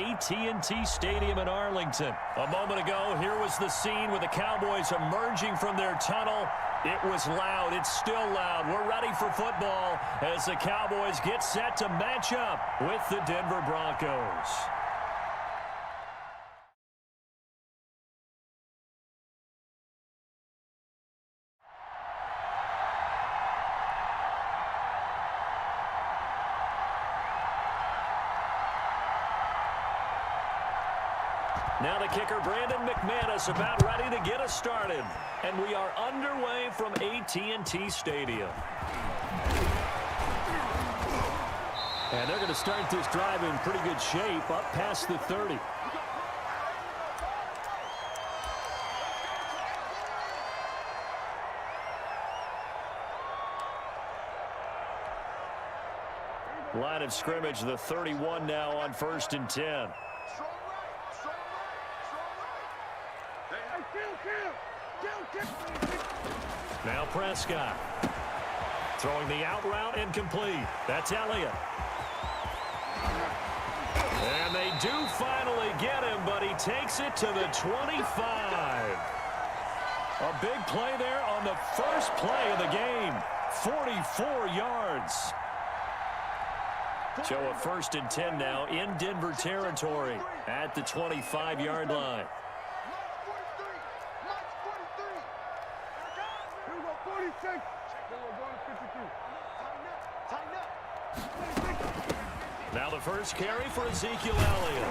AT&T Stadium in Arlington. A moment ago, here was the scene with the Cowboys emerging from their tunnel. It was loud. It's still loud. We're ready for football as the Cowboys get set to match up with the Denver Broncos. Now the kicker, Brandon McManus, about ready to get us started. And we are underway from AT&T Stadium. And they're going to start this drive in pretty good shape, up past the 30. Line of scrimmage, the 31 now on 1st and 10. Now Prescott. Throwing the out route incomplete. That's Elliott. And they do finally get him, but he takes it to the 25. A big play there on the first play of the game. 44 yards. So a 1st and 10 now in Denver territory at the 25-yard line. Now the first carry for Ezekiel Elliott.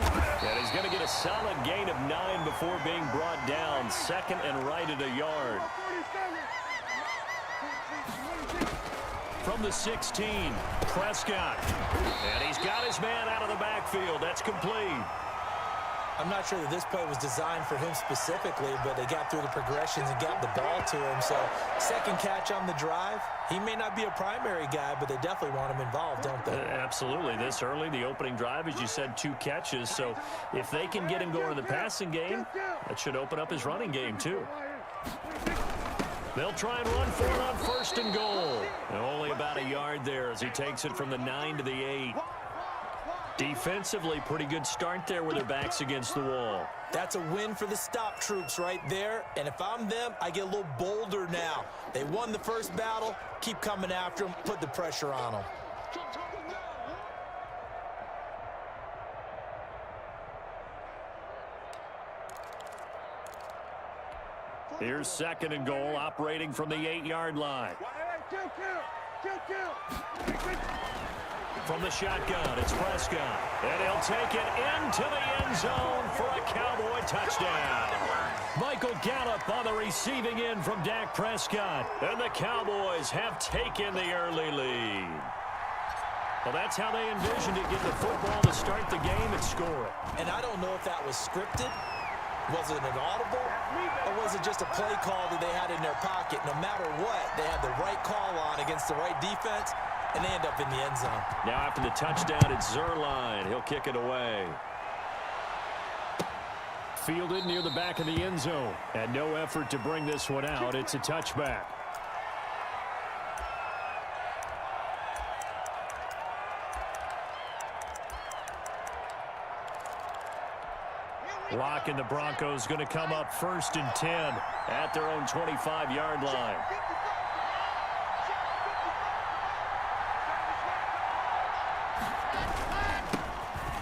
And he's going to get a solid gain of 9 before being brought down. 2nd and right at a yard. From the 16, Prescott. And he's got his man out of the backfield. That's complete. I'm not sure that this play was designed for him specifically, but they got through the progressions and got the ball to him. So, second catch on the drive. He may not be a primary guy, but they definitely want him involved, don't they? Absolutely. This early, the opening drive, as you said, 2 catches. So, if they can get him going in the passing game, that should open up his running game, too. They'll try and run for it on 1st and goal. And only about a yard there as he takes it from the 9 to the 8. Defensively, pretty good start there with their backs against the wall. That's a win for the stop troops right there. And if I'm them, I get a little bolder now. They won the first battle. Keep coming after them. Put the pressure on them. Here's 2nd and goal, operating from the 8-yard line. From the shotgun, it's Prescott. And he'll take it into the end zone for a Cowboy touchdown. Michael Gallup on the receiving end from Dak Prescott. And the Cowboys have taken the early lead. Well, that's how they envisioned it, get the football to start the game and score it. And I don't know if that was scripted. Was it an audible? Or was it just a play call that they had in their pocket? No matter what, they had the right call on against the right defense. And they end up in the end zone. Now after the touchdown, it's Zerline. He'll kick it away. Fielded near the back of the end zone. And no effort to bring this one out. It's a touchback. Lock and the Broncos going to come up 1st and 10 at their own 25-yard line.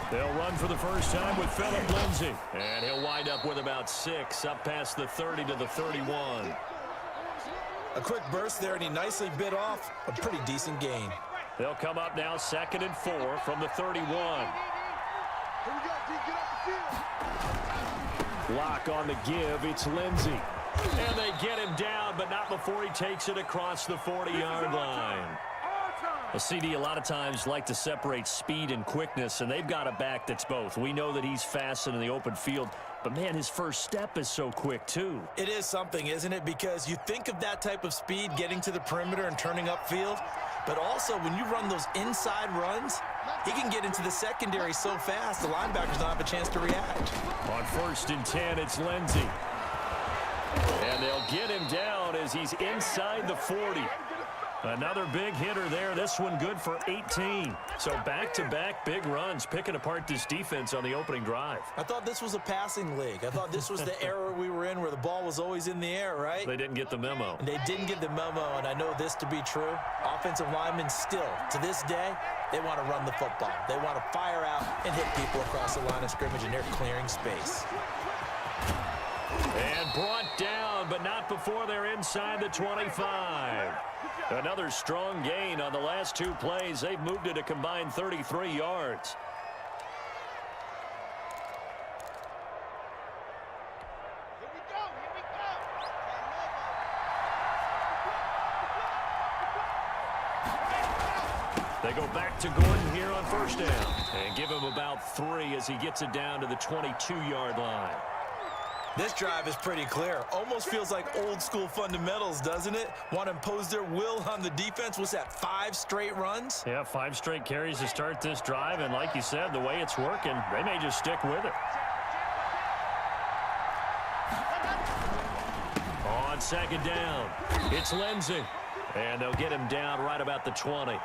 They'll run for the first time with Phillip Lindsay. And he'll wind up with about 6, up past the 30 to the 31. A quick burst there, and he nicely bit off a pretty decent gain. They'll come up now 2nd and 4 from the 31. Lock on the give. It's Lindsay. And they get him down, but not before he takes it across the 40-yard line. A CD a lot of times like to separate speed and quickness, and they've got a back that's both. We know that he's fast and in the open field, but, man, his first step is so quick, too. It is something, isn't it? Because you think of that type of speed getting to the perimeter and turning upfield, but also when you run those inside runs, he can get into the secondary so fast the linebackers don't have a chance to react. On 1st and 10, it's Lindsay. And they'll get him down as he's inside the 40. Another big hitter there. This one good for 18. So back-to-back big runs, picking apart this defense on the opening drive. I thought this was a passing league. I thought this was the era we were in where the ball was always in the air, right? They didn't get the memo. And they didn't get the memo, and I know this to be true. Offensive linemen still, to this day, they want to run the football. They want to fire out and hit people across the line of scrimmage, and they're clearing space. And brought down, but not before they're inside the 25. Another strong gain on the last two plays. They've moved it a combined 33 yards. They go back to Gordon here on first down and give him about 3 as he gets it down to the 22-yard line. This drive is pretty clear. Almost feels like old school fundamentals, doesn't it? Want to impose their will on the defense. What's that, 5 straight runs? Yeah, 5 straight carries to start this drive. And like you said, the way it's working, they may just stick with it. On second down, it's Lindsey. And they'll get him down right about the 20.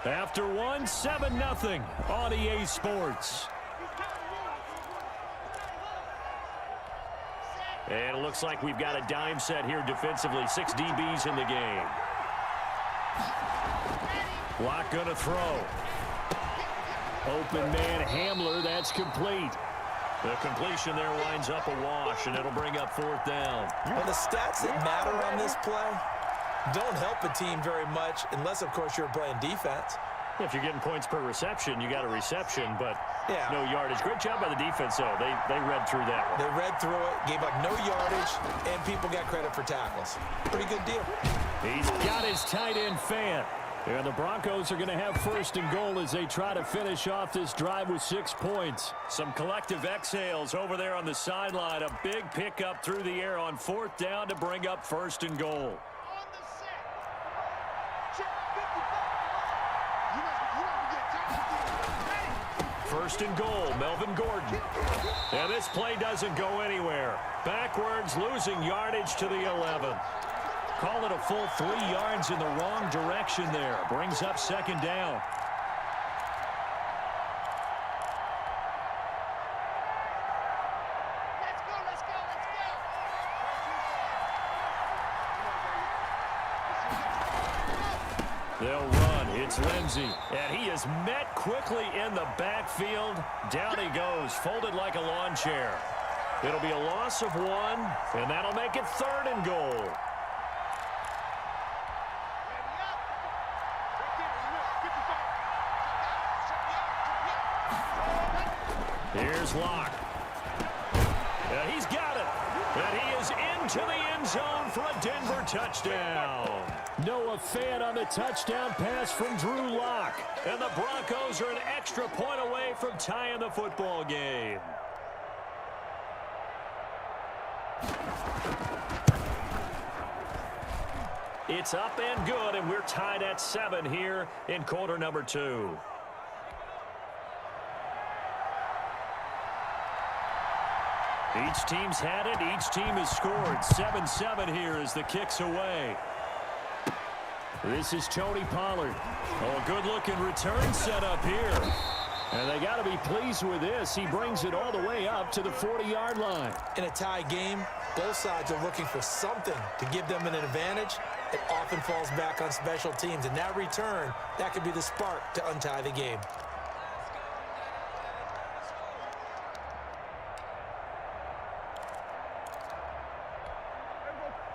After one, 7-0 on EA Sports. And it looks like we've got a dime set here defensively. 6 DBs in the game. Lock gonna throw. Open man Hamler, that's complete. The completion there winds up a wash, and it'll bring up 4th down. Well, the stats that matter on this play don't help a team very much unless, of course, you're playing defense. If you're getting points per reception, you got a reception, but yeah, no yardage. Great job by the defense, though. They read through that one. They read through it, gave up no yardage, and people got credit for tackles. Pretty good deal. He's got his tight end fan. And the Broncos are going to have 1st and goal as they try to finish off this drive with 6 points. Some collective exhales over there on the sideline. A big pickup through the air on 4th down to bring up 1st and goal. 1st and goal, Melvin Gordon. And this play doesn't go anywhere. Backwards, losing yardage to the 11. Call it a full 3 yards in the wrong direction there. Brings up 2nd down. They'll run. It's Lindsey. And he is met quickly in the backfield. Down he goes, folded like a lawn chair. It'll be a loss of 1, and that'll make it 3rd and goal. Here's Locke. And he's got it. And he is into the end zone for a Denver touchdown. Noah Fant on the touchdown pass from Drew Lock. And the Broncos are an extra point away from tying the football game. It's up and good, and we're tied at 7 here in quarter number 2. Each team's had it. Each team has scored. 7-7 here as the kick's away. This is Tony Pollard. Oh, good-looking return set up here. And they got to be pleased with this. He brings it all the way up to the 40-yard line. In a tie game, both sides are looking for something to give them an advantage. It often falls back on special teams. And that return, that could be the spark to untie the game.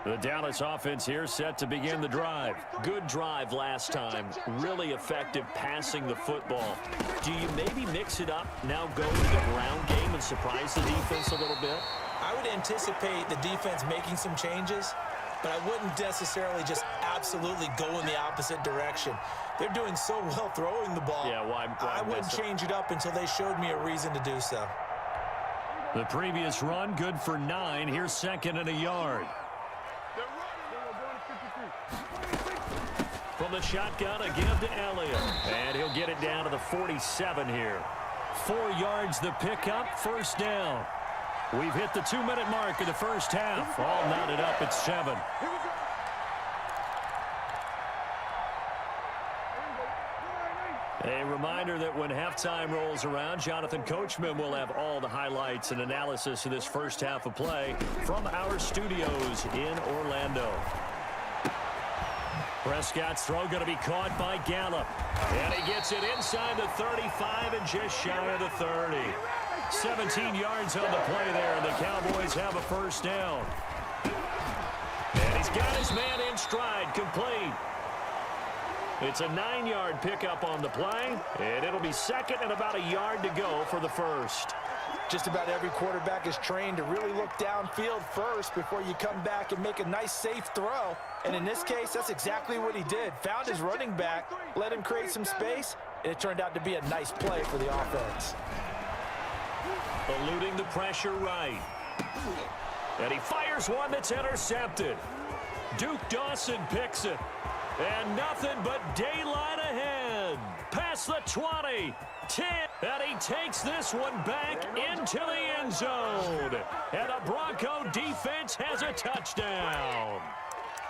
The Dallas offense here set to begin the drive. Good drive last time. Really effective passing the football. Do you maybe mix it up, now go to the ground game and surprise the defense a little bit? I would anticipate the defense making some changes, but I wouldn't necessarily just absolutely go in the opposite direction. They're doing so well throwing the ball. Yeah, why I wouldn't change it up until they showed me a reason to do so. The previous run, good for 9. Here's 2nd and a yard. From the shotgun, a give to Elliott. And he'll get it down to the 47 here. 4 yards the pickup, 1st down. We've hit the 2-minute mark of the first half. All knotted up at 7. A reminder that when halftime rolls around, Jonathan Coachman will have all the highlights and analysis of this first half of play from our studios in Orlando. Prescott's throw going to be caught by Gallup. And he gets it inside the 35 and just shy of the 30. 17 yards on the play there, and the Cowboys have a first down. And he's got his man in stride, complete. It's a 9-yard pickup on the play, and it'll be second and about a yard to go for the first. Just about every quarterback is trained to really look downfield first before you come back and make a nice, safe throw. And in this case, that's exactly what he did. Found his running back, let him create some space, and it turned out to be a nice play for the offense. Eluding the pressure right. And he fires one that's intercepted. Duke Dawson picks it. And nothing but daylight ahead. Past the 20, 10, and he takes this one back into the end zone. And the Bronco defense has a touchdown.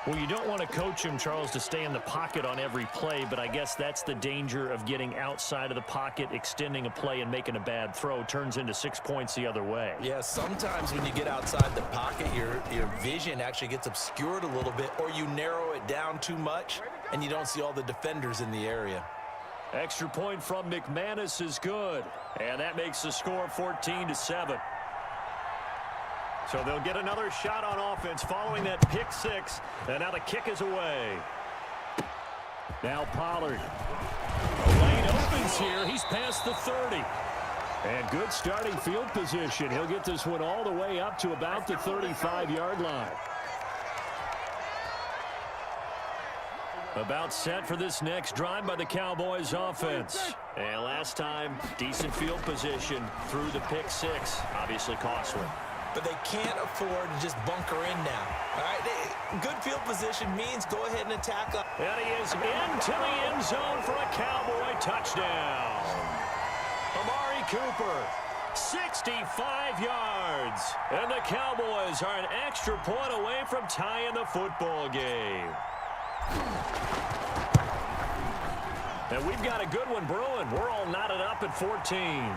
Well, you don't want to coach him, Charles, to stay in the pocket on every play, but I guess that's the danger of getting outside of the pocket, extending a play, and making a bad throw. Turns into 6 points the other way. Yeah, sometimes when you get outside the pocket, your vision actually gets obscured a little bit, or you narrow it down too much, and you don't see all the defenders in the area. Extra point from McManus is good, and that makes the score 14-7. So they'll get another shot on offense following that pick six, and now the kick is away. Now Pollard. The lane opens here. He's past the 30. And good starting field position. He'll get this one all the way up to about the 35-yard line. About set for this next drive by the Cowboys offense. And last time, decent field position through the pick six. Obviously costly. But they can't afford to just bunker in now. All right, good field position means go ahead and attack up. And he is into the end zone for a Cowboy touchdown. Amari Cooper, 65 yards. And the Cowboys are an extra point away from tying the football game. And we've got a good one brewing. We're all knotted up at 14.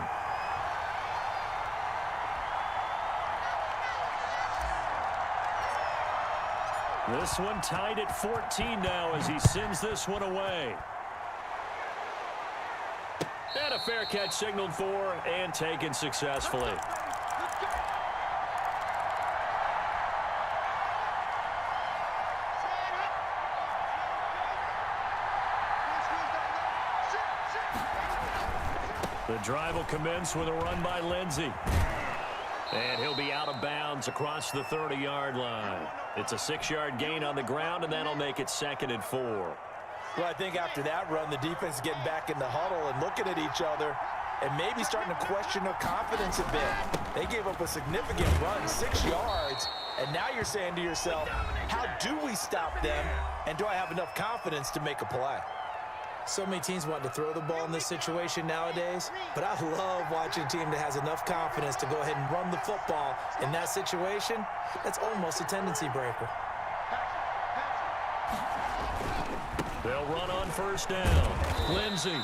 This one tied at 14 now as he sends this one away. And a fair catch signaled for and taken successfully. The drive will commence with a run by Lindsey. And he'll be out of bounds across the 30-yard line. It's a 6-yard gain on the ground, and that'll make it 2nd and 4. Well, I think after that run, the defense is getting back in the huddle and looking at each other and maybe starting to question their confidence a bit. They gave up a significant run, 6 yards, and now you're saying to yourself, how do we stop them, and do I have enough confidence to make a play? So many teams want to throw the ball in this situation nowadays, but I love watching a team that has enough confidence to go ahead and run the football in that situation. That's almost a tendency breaker. They'll run on first down. Lindsey,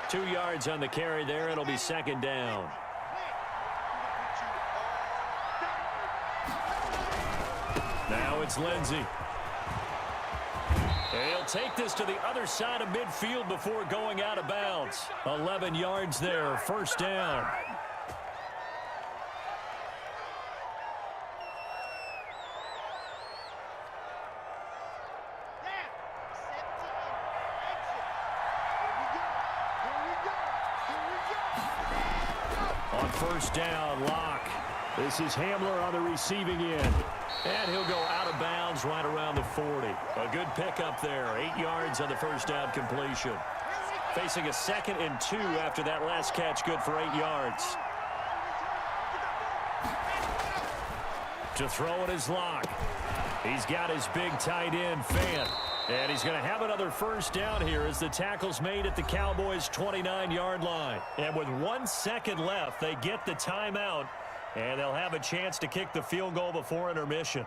2 yards on the carry there. It'll be 2nd down. Now it's Lindsey. He'll take this to the other side of midfield before going out of bounds. 11 yards there, 1st down. On 1st down, Locke. This is Hamler on the receiving end. And he'll go out of bounds right around the 40. A good pickup there. 8 yards on the 1st down completion. Facing a 2nd and 2 after that last catch, good for 8 yards. To throw it is Locke. He's got his big tight end, Fant. And he's going to have another 1st down here as the tackle's made at the Cowboys' 29-yard line. And with 1 second left, they get the timeout And they'll have a chance to kick the field goal before intermission.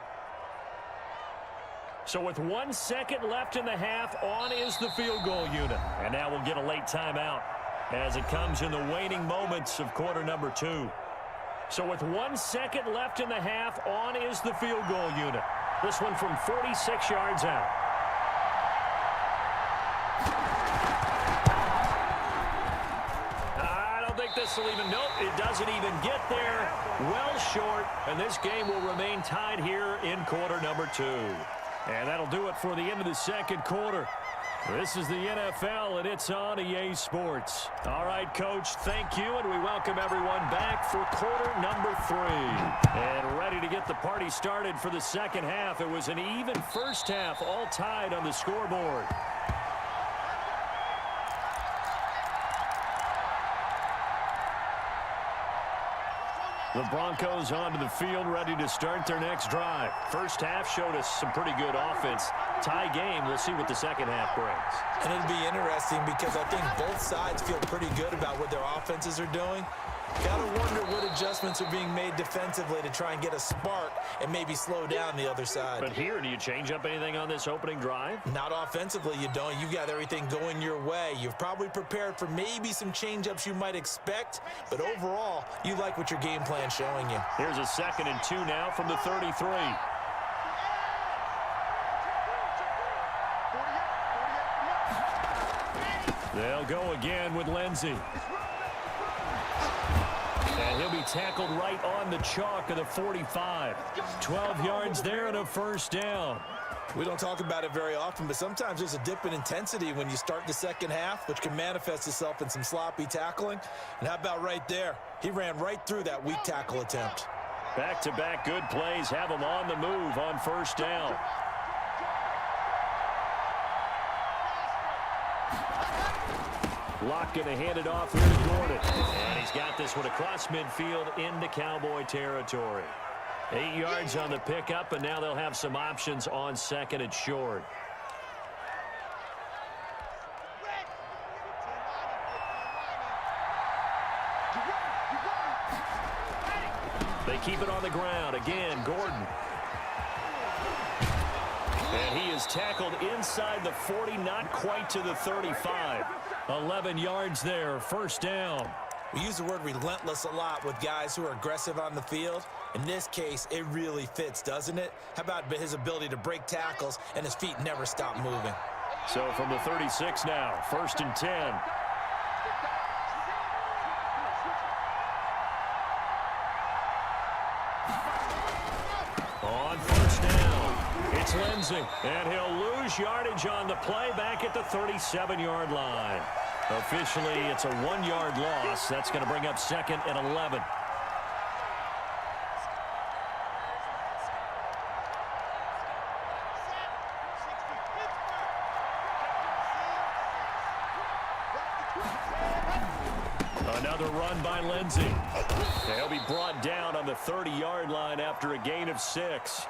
So with 1 second left in the half, on is the field goal unit. And now we'll get a late timeout as it comes in the waning moments of quarter number 2. So with 1 second left in the half, on is the field goal unit. This one from 46 yards out. I don't think this will even, nope, it doesn't even get there. Well short, and this game will remain tied here in quarter number 2. And that'll do it for the end of the second quarter. This is the NFL, and it's on EA Sports. All right, Coach, thank you, and we welcome everyone back for quarter number 3. And ready to get the party started for the second half. It was an even first half, all tied on the scoreboard. The Broncos onto the field, ready to start their next drive. First half showed us some pretty good offense. Tie game, we'll see what the second half brings. And it'll be interesting because I think both sides feel pretty good about what their offenses are doing. Gotta wonder what adjustments are being made defensively to try and get a spark and maybe slow down the other side. But here, do you change up anything on this opening drive? Not offensively, you don't. You've got everything going your way. You've probably prepared for maybe some change-ups you might expect, but overall, you like what your game plan's showing you. Here's a 2nd and 2 now from the 33. They'll go again with Lindsey. And he'll be tackled right on the chalk of the 45. 12 yards there and a first down. We don't talk about it very often, but sometimes there's a dip in intensity when you start the second half, which can manifest itself in some sloppy tackling. And how about right there? He ran right through that weak tackle attempt. Back-to-back good plays have him on the move on first down. Locke going to hand it off here to Gordon. And he's got this one across midfield into Cowboy territory. 8 yards on the pickup, and now they'll have some options on 2nd and short. They keep it on the ground. Again, Gordon. And he is tackled inside the 40, not quite to the 35. 11 yards there, first down. We use the word relentless a lot with guys who are aggressive on the field. In this case, it really fits, doesn't it? How about his ability to break tackles and his feet never stop moving? So from the 36 now, 1st and 10. On first down, it's Lindsey, and he'll lose yardage on the play back at the 37-yard line. Officially, it's a 1-yard loss. That's going to bring up 2nd and 11. Another run by Lindsey. He'll be brought down on the 30-yard line after a gain of 6.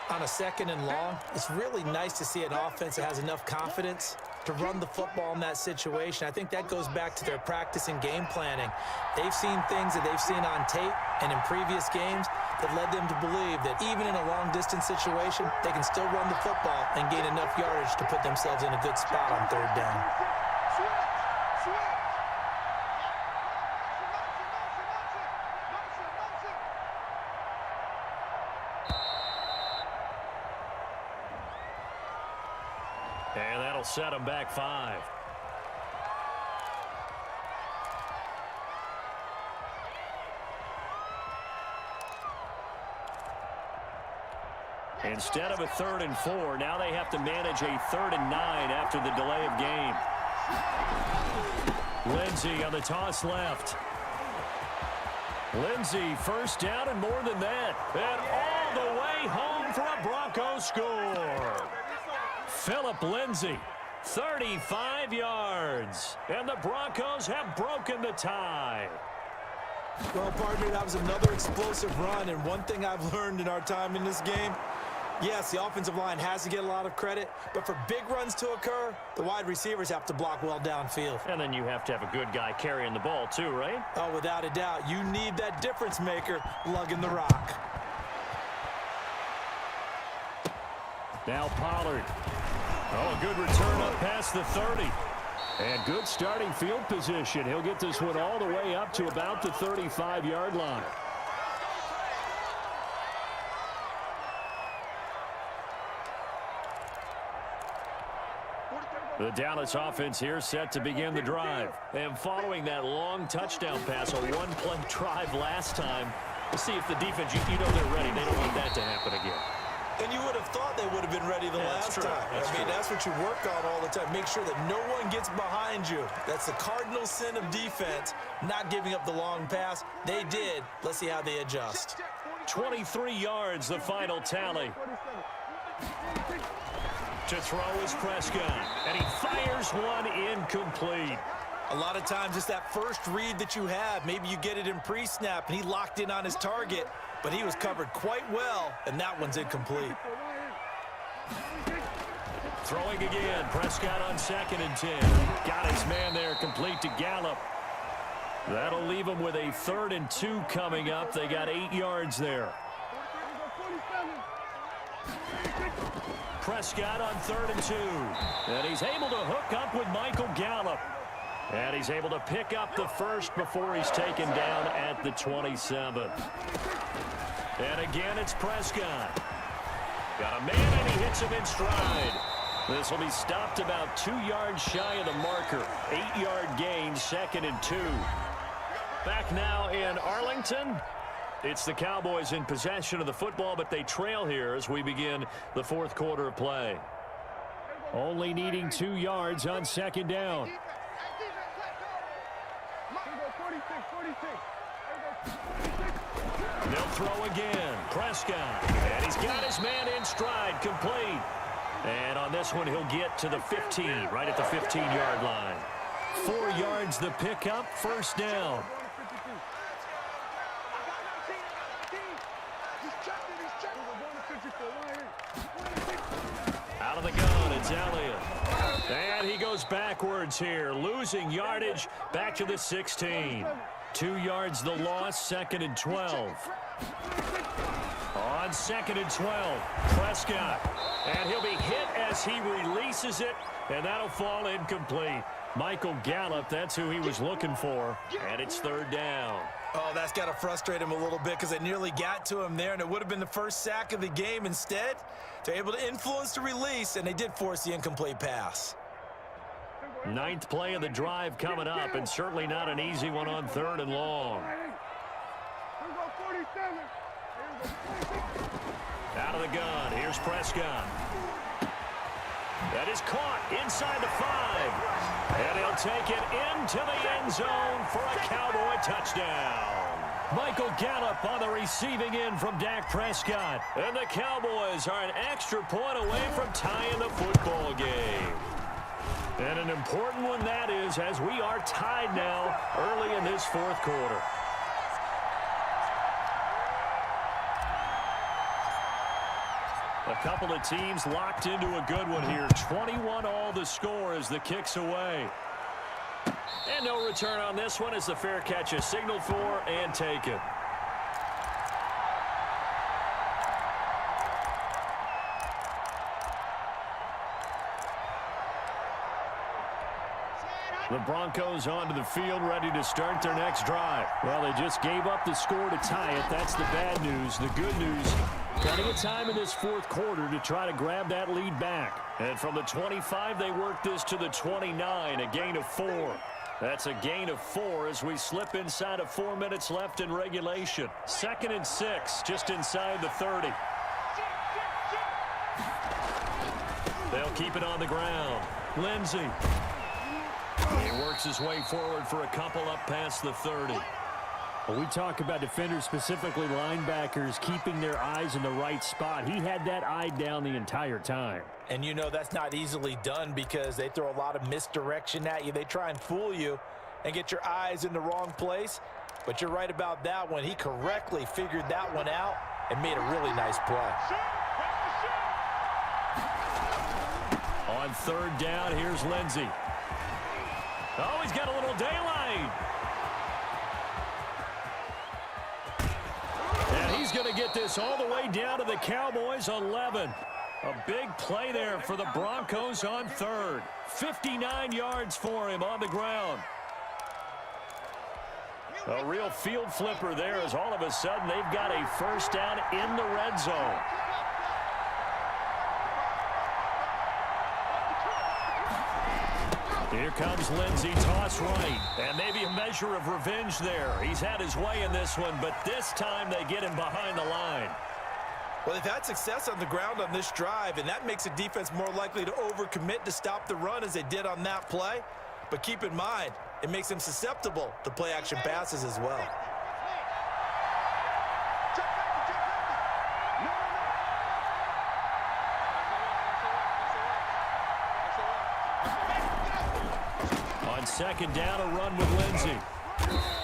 On a 2nd and long, it's really nice to see an offense that has enough confidence to run the football in that situation. I think that goes back to their practice and game planning. They've seen things that they've seen on tape and in previous games that led them to believe that even in a long-distance situation, they can still run the football and gain enough yardage to put themselves in a good spot on 3rd down. And that'll set them back 5. Instead of a 3rd and 4, now they have to manage a 3rd and 9 after the delay of game. Lindsey on the toss left. Lindsey first down and more than that. And all the way home for a Broncos score. Philip Lindsey, 35 yards. And the Broncos have broken the tie. Well, partner, that was another explosive run. And one thing I've learned in our time in this game, Yes, the offensive line has to get a lot of credit, but for big runs to occur, the wide receivers have to block well downfield. And then you have to have a good guy carrying the ball too, right? Oh, without a doubt. You need that difference maker lugging the rock. Now Pollard. Oh, a good return up past the 30. And good starting field position. He'll get this one all the way up to about the 35-yard line. The Dallas offense here set to begin the drive. And following that long touchdown pass, a one-play drive last time, we'll see if the defense, you know they're ready. They don't want that to happen again. And you would have thought they would have been ready the last time. That's what you work on all the time. Make sure that no one gets behind you. That's the cardinal sin of defense, not giving up the long pass. They did. Let's see how they adjust. 23 yards, the final tally. To throw is Prescott, and he fires one incomplete. A lot of times it's that first read that you have. Maybe you get it in pre-snap, and he locked in on his target, but he was covered quite well, and that one's incomplete. Throwing again, Prescott on 2nd and 10. Got his man there, complete to Gallup. That'll leave him with a 3rd and 2 coming up. They got 8 yards there. Prescott on 3rd and 2. And he's able to hook up with Michael Gallup. And he's able to pick up the first before he's taken down at the 27. And again, it's Prescott. Got a man, and he hits him in stride. This will be stopped about 2 yards shy of the marker. 8-yard gain, 2nd and 2. Back now in Arlington. It's the Cowboys in possession of the football, but they trail here as we begin the 4th quarter of play. Only needing 2 yards on 2nd down. They'll throw again. Prescott. And he's got his man in stride, complete. And on this one, he'll get to the 15, right at the 15-yard line. 4 yards the pickup, 1st down. Out of the gun, it's Elliott. And he goes backwards here, losing yardage back to the 16. 2 yards the loss, 2nd and 12. On 2nd and 12, Prescott. And he'll be hit as he releases it, and that'll fall incomplete. Michael Gallup, that's who he was looking for, and it's 3rd down. Oh, that's got to frustrate him a little bit because they nearly got to him there, and it would have been the first sack of the game. Instead, they're able to influence the release, and they did force the incomplete pass. 9th play of the drive coming up, and certainly not an easy one on 3rd and long. Out of the gun, here's Prescott. That is caught inside the 5. And he'll take it into the end zone for a Cowboy touchdown. Michael Gallup on the receiving end from Dak Prescott. And the Cowboys are an extra point away from tying the football game. And an important one that is, as we are tied now early in this 4th quarter. A couple of teams locked into a good one here. 21-all the score as the kick's away. And no return on this one as the fair catch is signaled for and taken. The Broncos onto the field, ready to start their next drive. Well, they just gave up the score to tie it. That's the bad news. The good news, plenty of time in this 4th quarter to try to grab that lead back. And from the 25, they work this to the 29, a gain of 4. That's a gain of 4 as we slip inside of 4 minutes left in regulation. 2nd and 6, just inside the 30. They'll keep it on the ground. Lindsey. He works his way forward for a couple up past the 30. Well, we talk about defenders, specifically linebackers, keeping their eyes in the right spot. He had that eye down the entire time. And you know that's not easily done because they throw a lot of misdirection at you. They try and fool you and get your eyes in the wrong place. But you're right about that one. He correctly figured that one out and made a really nice play. On third down, here's Lindsey. Oh, he's got a little daylight. And he's going to get this all the way down to the Cowboys' 11. A big play there for the Broncos on third. 59 yards for him on the ground. A real field flipper there as all of a sudden they've got a first down in the red zone. Here comes Lindsey, toss right, and maybe a measure of revenge there. He's had his way in this one, but this time they get him behind the line. Well, they've had success on the ground on this drive, and that makes a defense more likely to overcommit to stop the run as they did on that play. But keep in mind, it makes them susceptible to play-action passes as well. On second down, a run with Lindsey.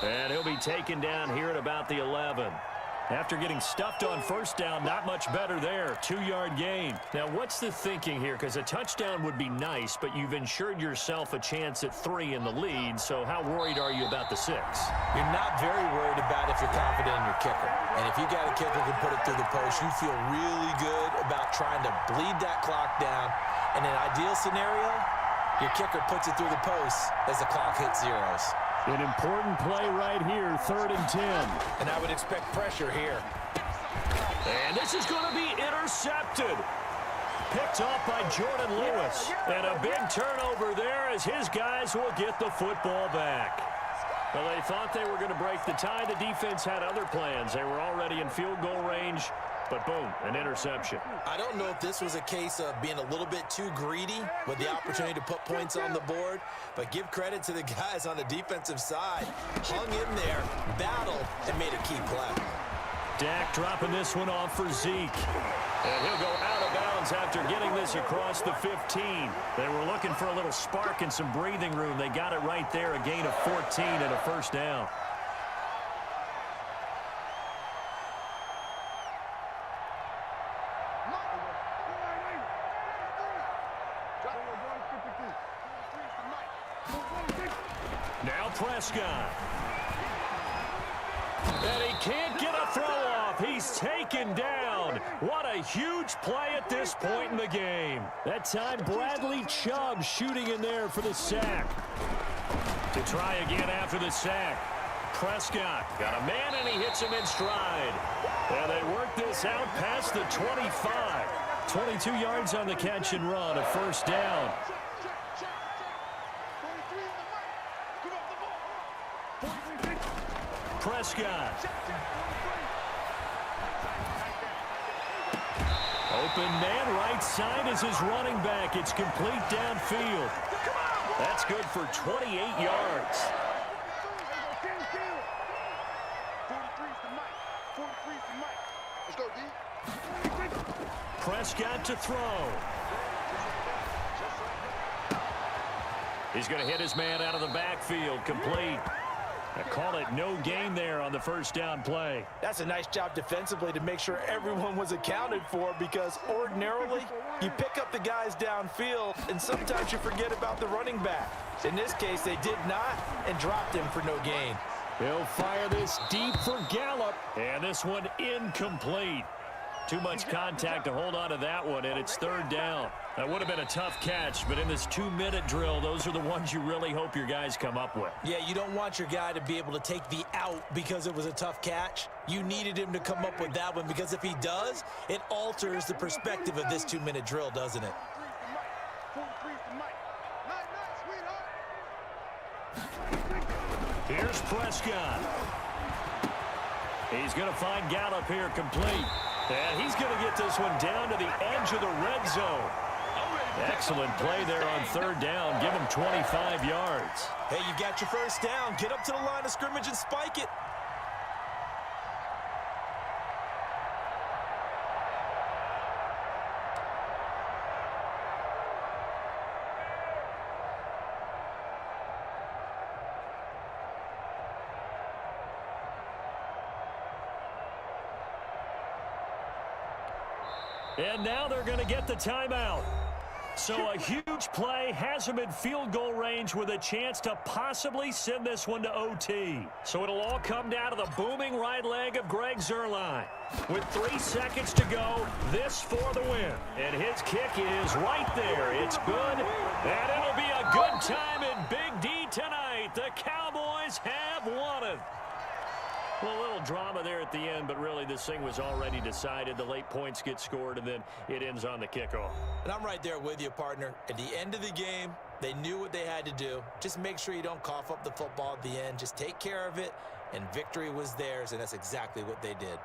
And he'll be taken down here at about the 11. After getting stuffed on first down, not much better there. 2-yard gain. Now, what's the thinking here? Because a touchdown would be nice, but you've ensured yourself a chance at 3 in the lead, so how worried are you about the 6? You're not very worried about if you're confident in your kicker. And if you got a kicker who can put it through the post, you feel really good about trying to bleed that clock down. In an ideal scenario, your kicker puts it through the post as the clock hits zeros. An important play right here, 3rd and 10. And I would expect pressure here. And this is going to be intercepted. Picked off by Jordan Lewis. And a big turnover there as his guys will get the football back. Well, they thought they were going to break the tie. The defense had other plans. They were already in field goal range. But boom, an interception. I don't know if this was a case of being a little bit too greedy with the opportunity to put points on the board, but give credit to the guys on the defensive side. Hung in there, battled, and made a key play. Dak dropping this one off for Zeke. And he'll go out of bounds after getting this across the 15. They were looking for a little spark and some breathing room. They got it right there, a gain of 14 and a first down. Now Prescott. And he can't get a throw off. He's taken down. What a huge play at this point in the game. That time Bradley Chubb shooting in there for the sack. To try again after the sack. Prescott got a man and he hits him in stride. And they work this out past the 25. 22 yards on the catch and run, a first down. Prescott. Open man right side is his running back. It's complete downfield. That's good for 28 yards. Prescott to throw. He's going to hit his man out of the backfield. Complete. I call it no gain there on the first down play. That's a nice job defensively to make sure everyone was accounted for, because ordinarily you pick up the guys downfield and sometimes you forget about the running back. In this case, they did not and dropped him for no gain. He'll fire this deep for Gallup, and this one incomplete. Too much contact to hold on to that one, and it's third down. That would have been a tough catch, but in this 2-minute drill, those are the ones you really hope your guys come up with. Yeah, you don't want your guy to be able to take the out because it was a tough catch. You needed him to come up with that one, because if he does, it alters the perspective of this 2-minute drill, doesn't it? Here's Prescott. He's going to find Gallup here complete. And he's going to get this one down to the edge of the red zone. Excellent play there on third down. Give him 25 yards. Hey, you got your first down. Get up to the line of scrimmage and spike it. And now they're going to get the timeout. So a huge play has him in field goal range with a chance to possibly send this one to OT. So it'll all come down to the booming right leg of Greg Zuerlein. With 3 seconds to go, this for the win. And his kick is right there. It's good, and it'll be a good time in Big D tonight. The Cowboys have won it. Well, a little drama there at the end, but really this thing was already decided. The late points get scored, and then it ends on the kickoff. And I'm right there with you, partner. At the end of the game, they knew what they had to do. Just make sure you don't cough up the football at the end. Just take care of it, and victory was theirs, and that's exactly what they did.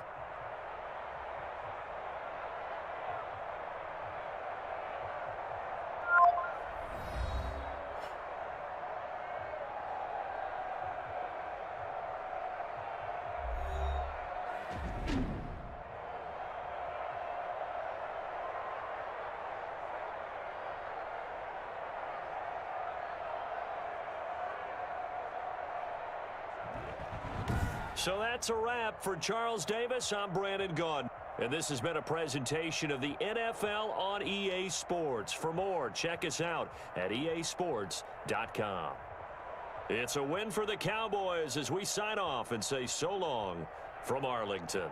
So that's a wrap for Charles Davis. I'm Brandon Gaudin. And this has been a presentation of the NFL on EA Sports. For more, check us out at easports.com. It's a win for the Cowboys as we sign off and say so long from Arlington.